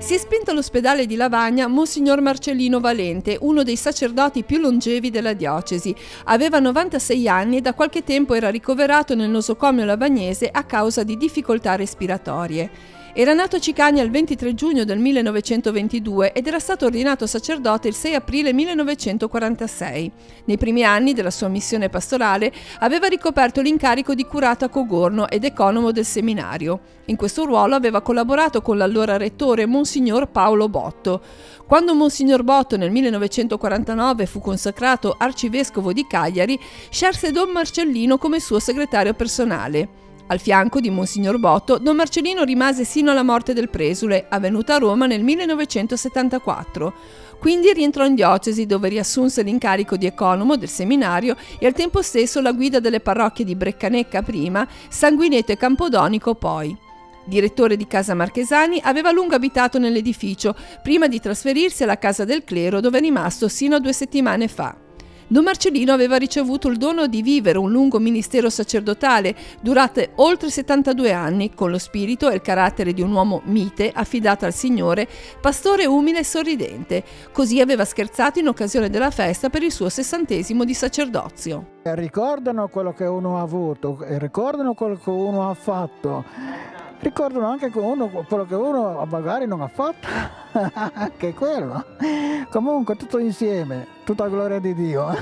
Si è spento all'ospedale di Lavagna Monsignor Marcellino Valente, uno dei sacerdoti più longevi della diocesi. Aveva 96 anni e da qualche tempo era ricoverato nel nosocomio lavagnese a causa di difficoltà respiratorie. Era nato a Cicagna il 23 giugno del 1922 ed era stato ordinato sacerdote il 6 aprile 1946. Nei primi anni della sua missione pastorale aveva ricoperto l'incarico di curato a Cogorno ed economo del seminario. In questo ruolo aveva collaborato con l'allora rettore Monsignor Paolo Botto. Quando Monsignor Botto nel 1949 fu consacrato arcivescovo di Cagliari, scelse Don Marcellino come suo segretario personale. Al fianco di Monsignor Botto, Don Marcellino rimase sino alla morte del presule, avvenuta a Roma nel 1974. Quindi rientrò in diocesi, dove riassunse l'incarico di economo del seminario e al tempo stesso la guida delle parrocchie di Breccanecca prima, Sanguineto e Campodonico poi. Direttore di Casa Marchesani, aveva a lungo abitato nell'edificio, prima di trasferirsi alla Casa del Clero, dove è rimasto sino a 2 settimane fa. Don Marcellino aveva ricevuto il dono di vivere un lungo ministero sacerdotale durate oltre 72 anni, con lo spirito e il carattere di un uomo mite, affidato al Signore, pastore umile e sorridente. Così aveva scherzato in occasione della festa per il suo 60° di sacerdozio. Ricordano quello che uno ha avuto, ricordano quello che uno ha fatto, ricordano anche quello che uno magari non ha fatto, anche quello. Comunque tutto insieme, tutta gloria di Dio.